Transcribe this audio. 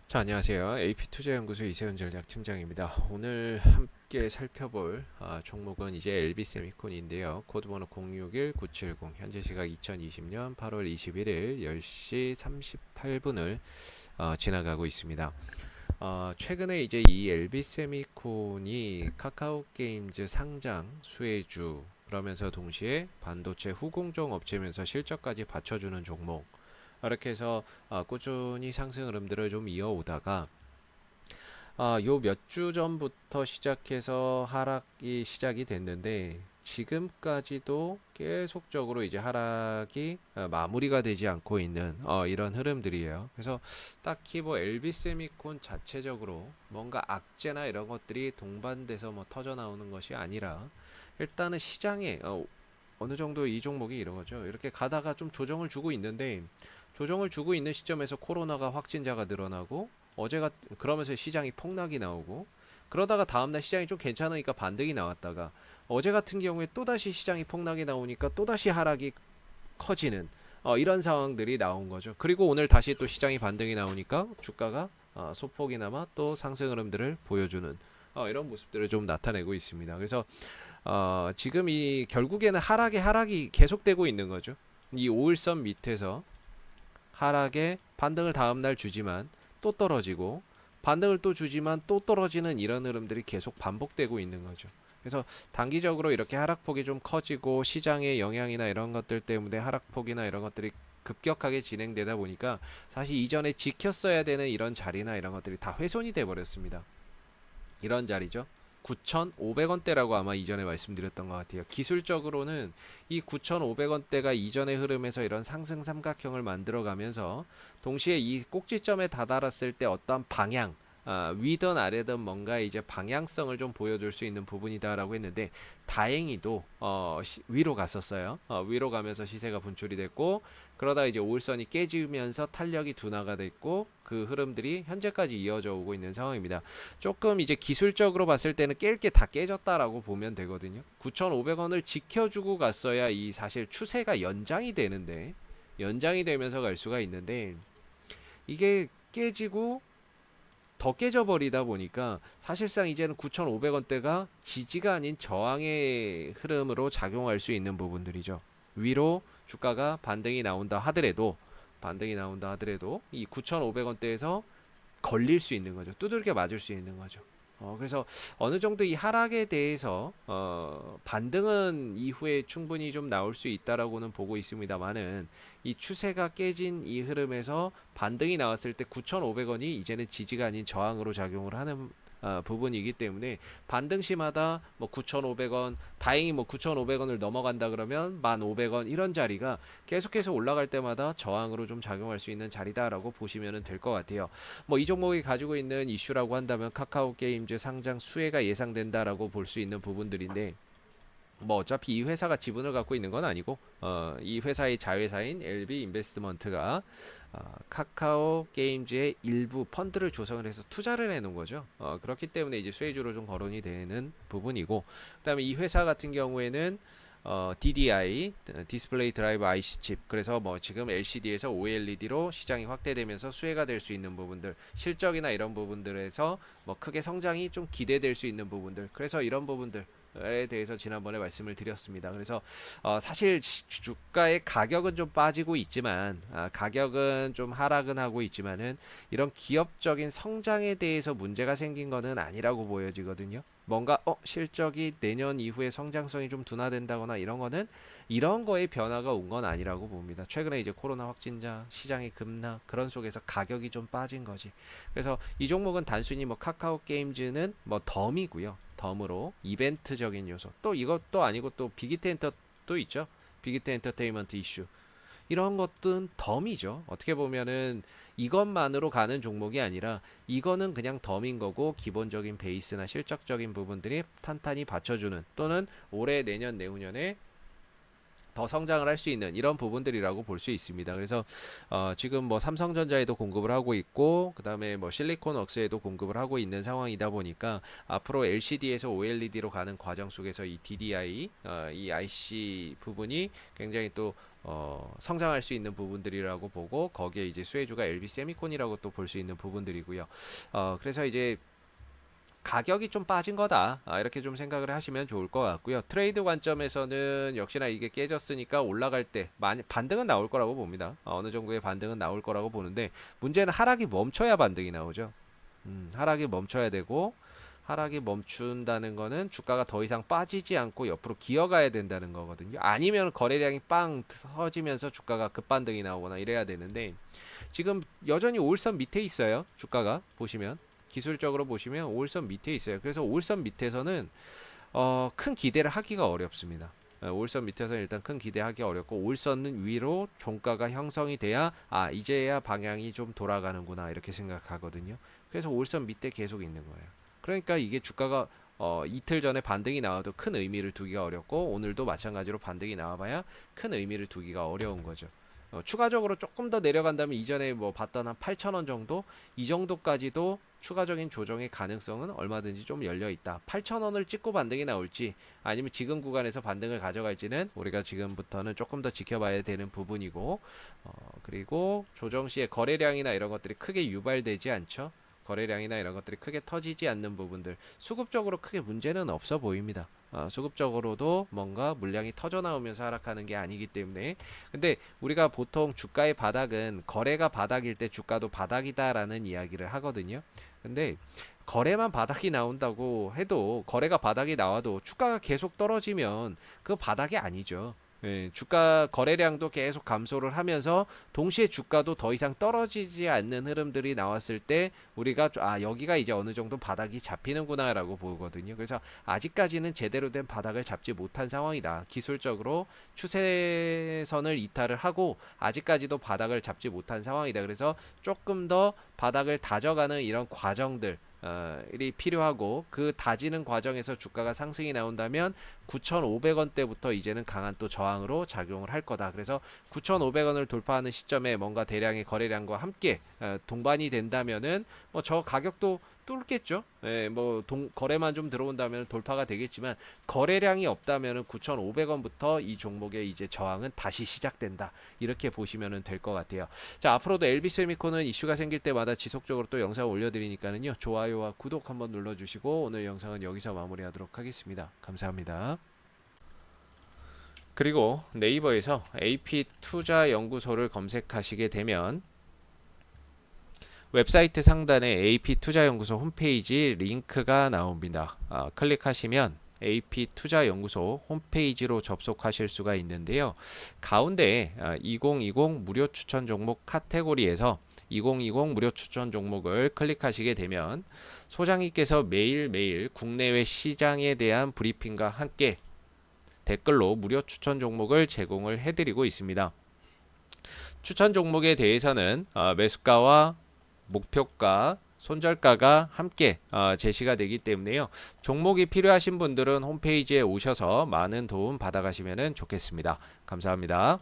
자, 안녕하세요. AP투자연구소 이세훈 전략팀장입니다. 오늘 함께 살펴볼 종목은 이제 LB세미콘인데요. 코드번호 061970, 현재 시각 2020년 8월 21일 10시 38분을 지나가고 있습니다. 최근에 이제 이 LB세미콘이 카카오게임즈 상장 수혜주, 그러면서 동시에 반도체 후공정 업체면서 실적까지 받쳐주는 종목, 이렇게 해서 꾸준히 상승 흐름들을 좀 이어오다가 요 몇 주 전부터 시작해서 하락이 시작이 됐는데, 지금까지도 계속적으로 이제 하락이 마무리가 되지 않고 있는 이런 흐름들이에요. 그래서 딱히 뭐 LB세미콘 자체적으로 뭔가 악재나 이런 것들이 동반돼서 뭐 터져 나오는 것이 아니라, 일단은 시장에 어느 정도 이 종목이 이런 거죠. 이렇게 가다가 좀 조정을 주고 있는데, 조정을 주고 있는 시점에서 코로나가 확진자가 늘어나고, 어제가 그러면서 시장이 폭락이 나오고, 그러다가 다음날 시장이 좀 괜찮으니까 반등이 나왔다가, 어제 같은 경우에 또다시 시장이 폭락이 나오니까 또다시 하락이 커지는 이런 상황들이 나온 거죠. 그리고 오늘 다시 또 시장이 반등이 나오니까 주가가 소폭이나마 또 상승 흐름들을 보여주는 이런 모습들을 좀 나타내고 있습니다. 그래서 지금 이 결국에는 하락이 계속되고 있는 거죠. 이 5일선 밑에서 하락에 반등을 다음날 주지만 또 떨어지고, 반등을 또 주지만 또 떨어지는 이런 흐름들이 계속 반복되고 있는 거죠. 그래서 단기적으로 이렇게 하락폭이 좀 커지고, 시장의 영향이나 이런 것들 때문에 하락폭이나 이런 것들이 급격하게 진행되다 보니까 사실 이전에 지켰어야 되는 이런 자리나 이런 것들이 다 훼손이 돼 버렸습니다. 이런 자리죠. 9,500원대라고 아마 이전에 말씀드렸던 것 같아요. 기술적으로는 이 9,500원대가 이전의 흐름에서 이런 상승 삼각형을 만들어가면서, 동시에 이 꼭지점에 다다랐을 때 어떤 방향, 위든 아래든 뭔가 이제 방향성을 좀 보여줄 수 있는 부분이다라고 했는데, 다행히도 위로 갔었어요. 위로 가면서 시세가 분출이 됐고, 그러다 이제 5일선이 깨지면서 탄력이 둔화가 됐고, 그 흐름들이 현재까지 이어져 오고 있는 상황입니다. 조금 이제 기술적으로 봤을 때는 깰 게 다 깨졌다라고 보면 되거든요. 9,500원을 지켜주고 갔어야 이 사실 추세가 연장이 되는데, 연장이 되면서 갈 수가 있는데, 이게 깨지고 더 깨져버리다 보니까 사실상 이제는 9,500원대가 지지가 아닌 저항의 흐름으로 작용할 수 있는 부분들이죠. 위로 주가가 반등이 나온다 하더라도 이 9,500원대에서 걸릴 수 있는 거죠. 두들겨 맞을 수 있는 거죠. 그래서 어느 정도 이 하락에 대해서 반등은 이후에 충분히 좀 나올 수 있다라고는 보고 있습니다만은, 이 추세가 깨진 이 흐름에서 반등이 나왔을 때 9,500원이 이제는 지지가 아닌 저항으로 작용을 하는 부분이기 때문에, 반등 시마다 뭐 9,500원, 다행히 뭐 9,500원을 넘어간다 그러면 1,500원, 이런 자리가 계속해서 올라갈 때마다 저항으로 좀 작용할 수 있는 자리다라고 보시면 될 것 같아요. 뭐 이 종목이 가지고 있는 이슈라고 한다면 카카오 게임즈 상장 수혜가 예상된다라고 볼 수 있는 부분들인데, 뭐 어차피 이 회사가 지분을 갖고 있는 건 아니고, 이 회사의 자회사인 LB 인베스트먼트가 카카오 게임즈의 일부 펀드를 조성을 해서 투자를 해놓은 거죠. 그렇기 때문에 이제 수혜주로 좀 거론이 되는 부분이고, 그다음에 이 회사 같은 경우에는 DDI, 디스플레이 드라이브 IC 칩. 그래서 뭐 지금 LCD에서 OLED로 시장이 확대되면서 수혜가 될 수 있는 부분들, 실적이나 이런 부분들에서 뭐 크게 성장이 좀 기대될 수 있는 부분들. 그래서 이런 부분들 에 대해서 지난번에 말씀을 드렸습니다. 그래서 사실 주가의 가격은 좀 빠지고 있지만, 가격은 좀 하락은 하고 있지만은, 이런 기업적인 성장에 대해서 문제가 생긴 거는 아니라고 보여지거든요. 뭔가 실적이 내년 이후에 성장성이 좀 둔화된다거나 이런 거는, 이런 거에 변화가 온 건 아니라고 봅니다. 최근에 이제 코로나 확진자, 시장의 급락, 그런 속에서 가격이 좀 빠진 거지. 그래서 이 종목은 단순히 뭐 카카오 게임즈는 뭐 덤이고요. 덤으로 이벤트적인 요소, 또 이것도 아니고 또 빅히트 엔터도 있죠. 빅히트 엔터테인먼트 이슈, 이런 것들은 덤이죠. 어떻게 보면은 이것만으로 가는 종목이 아니라, 이거는 그냥 덤인 거고, 기본적인 베이스나 실적적인 부분들이 탄탄히 받쳐주는, 또는 올해 내년 내후년에 더 성장을 할 수 있는 이런 부분들이라고 볼 수 있습니다. 그래서 지금 뭐 삼성전자에도 공급을 하고 있고, 그다음에 뭐 실리콘웍스에도 공급을 하고 있는 상황이다 보니까, 앞으로 LCD에서 OLED로 가는 과정 속에서 이 DDI, 이 IC 부분이 굉장히 또 성장할 수 있는 부분들이라고 보고 거기에 이제 수혜주가 LB 세미콘이라고 또 볼 수 있는 부분들이고요. 그래서 이제 가격이 좀 빠진 거다. 이렇게 좀 생각을 하시면 좋을 것 같고요. 트레이드 관점에서는 역시나 이게 깨졌으니까 올라갈 때 많이 반등은 나올 거라고 봅니다. 어느 정도의 반등은 나올 거라고 보는데 문제는 하락이 멈춰야 반등이 나오죠. 하락이 멈춰야 되고 하락이 멈춘다는 거는 주가가 더 이상 빠지지 않고 옆으로 기어가야 된다는 거거든요. 아니면 거래량이 빵 터지면서 주가가 급반등이 나오거나 이래야 되는데 지금 여전히 5일선 밑에 있어요. 주가가 보시면 기술적으로 보시면 5일선 밑에 있어요. 그래서 5일선 밑에서는 큰 기대를 하기가 어렵습니다. 5일선 밑에서는 일단 큰 기대하기 어렵고 5일선 위로 종가가 형성이 돼야 이제야 방향이 좀 돌아가는구나 이렇게 생각하거든요. 그래서 5일선 밑에 계속 있는 거예요. 그러니까 이게 주가가 이틀 전에 반등이 나와도 큰 의미를 두기가 어렵고 오늘도 마찬가지로 반등이 나와봐야 큰 의미를 두기가 어려운 거죠. 추가적으로 조금 더 내려간다면 이전에 뭐 봤던 한 8,000원 정도 이 정도까지도 추가적인 조정의 가능성은 얼마든지 좀 열려 있다. 8,000원을 찍고 반등이 나올지 아니면 지금 구간에서 반등을 가져갈지는 우리가 지금부터는 조금 더 지켜봐야 되는 부분이고 그리고 조정 시에 거래량이나 이런 것들이 크게 유발되지 않죠. 거래량이나 이런 것들이 크게 터지지 않는 부분들 수급적으로 크게 문제는 없어 보입니다. 수급적으로도 뭔가 물량이 터져 나오면서 하락하는 게 아니기 때문에 근데 우리가 보통 주가의 바닥은 거래가 바닥일 때 주가도 바닥이다라는 이야기를 하거든요. 근데 거래만 바닥이 나온다고 해도 거래가 바닥이 나와도 주가가 계속 떨어지면 그 바닥이 아니죠. 예, 주가 거래량도 계속 감소를 하면서 동시에 주가도 더 이상 떨어지지 않는 흐름들이 나왔을 때 우리가 여기가 이제 어느 정도 바닥이 잡히는구나라고 보거든요. 그래서 아직까지는 제대로 된 바닥을 잡지 못한 상황이다. 기술적으로 추세선을 이탈을 하고 아직까지도 바닥을 잡지 못한 상황이다. 그래서 조금 더 바닥을 다져가는 이런 과정들 이 필요하고 그 다지는 과정에서 주가가 상승이 나온다면 9,500원대부터 이제는 강한 또 저항으로 작용을 할 거다. 그래서 9,500원을 돌파하는 시점에 뭔가 대량의 거래량과 함께 동반이 된다면은 뭐 저 가격도 뚫겠죠. 예, 뭐 거래만 좀 들어온다면 돌파가 되겠지만 거래량이 없다면은 9,500원부터 이 종목의 이제 저항은 다시 시작된다. 이렇게 보시면 될 것 같아요. 자, 앞으로도 LB셀미코는 이슈가 생길 때마다 지속적으로 또 영상을 올려드리니까는요. 좋아요와 구독 한번 눌러주시고 오늘 영상은 여기서 마무리하도록 하겠습니다. 감사합니다. 그리고 네이버에서 AP투자연구소를 검색하시게 되면 웹사이트 상단에 AP투자연구소 홈페이지 링크가 나옵니다. 클릭하시면 AP투자연구소 홈페이지로 접속하실 수가 있는데요. 가운데 2020 무료 추천 종목 카테고리에서 2020 무료 추천 종목을 클릭하시게 되면 소장님께서 매일매일 국내외 시장에 대한 브리핑과 함께 댓글로 무료 추천 종목을 제공을 해드리고 있습니다. 추천 종목에 대해서는 매수가와 목표가, 손절가가 함께 제시가 되기 때문에요. 종목이 필요하신 분들은 홈페이지에 오셔서 많은 도움 받아가시면 좋겠습니다. 감사합니다.